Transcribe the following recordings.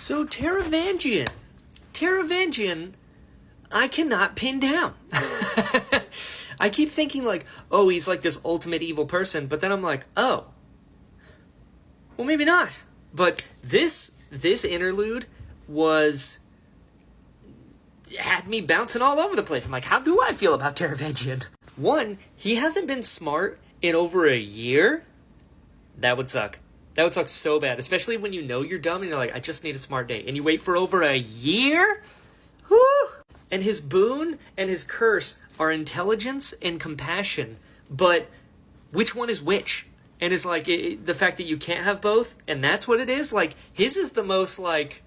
So Taravangian. Taravangian, I cannot pin down. I keep thinking like, oh, he's like this ultimate evil person, but then I'm like, oh, well, maybe not. But this interlude had me bouncing all over the place. I'm like, how do I feel about Taravangian? One, he hasn't been smart in over a year. That would suck. That would suck so bad, especially when you know you're dumb and you're like, I just need a smart day. And you wait for over a year? Whew. And his boon and his curse are intelligence and compassion. But which one is which? And it's like the fact that you can't have both, and that's what it is. Like, his is the most, like,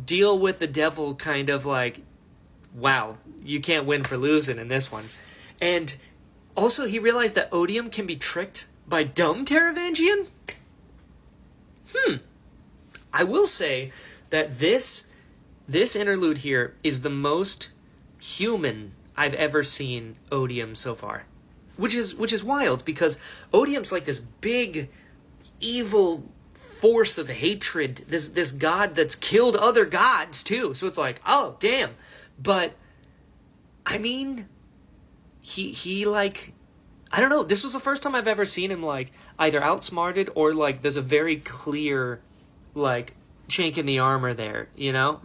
deal with the devil kind of, like, wow, you can't win for losing in this one. And also, he realized that Odium can be tricked by dumb Taravangian? I will say that this interlude here is the most human I've ever seen Odium so far. Which is wild, because Odium's like this big, evil force of hatred, this god that's killed other gods too. So it's like, oh, damn. But, I mean, he like, I don't know, this was the first time I've ever seen him, like, either outsmarted or, like, there's a very clear, like, chink in the armor there, you know?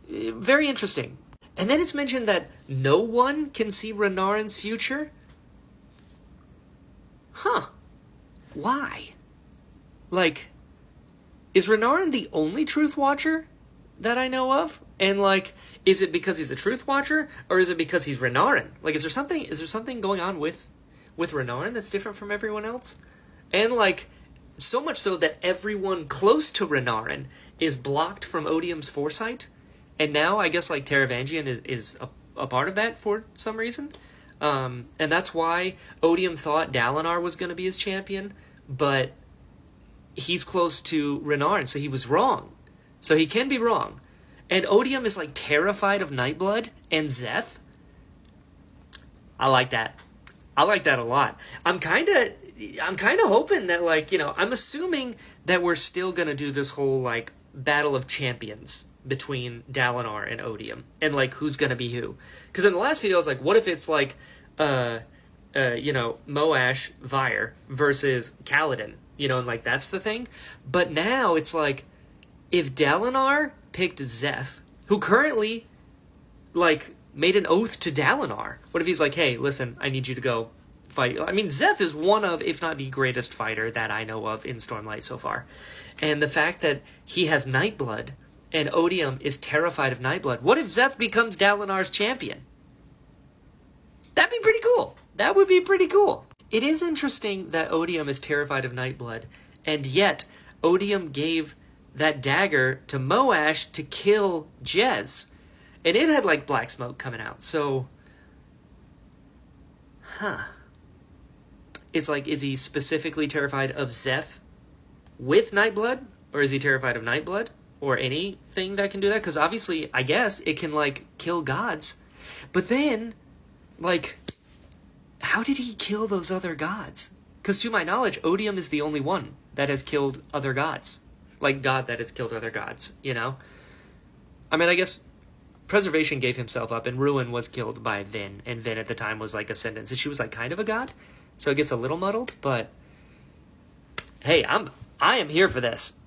Very interesting. And then it's mentioned that no one can see Renarin's future? Huh. Why? Like, is Renarin the only Truth Watcher that I know of? And, like, is it because he's a Truth Watcher, or is it because he's Renarin? Like, is there something going on with Renarin that's different from everyone else? And, like, so much so that everyone close to Renarin is blocked from Odium's foresight. And now, I guess, like, Taravangian is a part of that for some reason. And that's why Odium thought Dalinar was going to be his champion, but he's close to Renarin, so he was wrong. So he can be wrong. And Odium is, like, terrified of Nightblood and Szeth. I like that. I like that a lot. I'm kind of hoping that, like, you know, I'm assuming that we're still going to do this whole, like, battle of champions between Dalinar and Odium, and, like, who's going to be who. Because in the last video, I was like, what if it's, like, you know, Moash Vyre versus Kaladin, you know, and, like, that's the thing. But now it's like, if Dalinar picked Szeth, who currently, like, made an oath to Dalinar, what if he's like, hey, listen, I need you to go fight. I mean, Szeth is one of, if not the greatest fighter that I know of in Stormlight so far. And the fact that he has Nightblood, and Odium is terrified of Nightblood. What if Szeth becomes Dalinar's champion? That'd be pretty cool. That would be pretty cool. It is interesting that Odium is terrified of Nightblood, and yet Odium gave that dagger to Moash to kill Jez. And it had, like, black smoke coming out. So, it's like, is he specifically terrified of Szeth with Nightblood? Or is he terrified of Nightblood? Or anything that can do that? Because obviously, I guess, it can, like, kill gods. But then, like, how did he kill those other gods? Because to my knowledge, Odium is the only one that has killed other gods. Like, God that has killed other gods, you know? I mean, I guess Preservation gave himself up, and Ruin was killed by Vin. And Vin at the time was, like, Ascendant. So she was, like, kind of a god. So it gets a little muddled, but hey, I am here for this.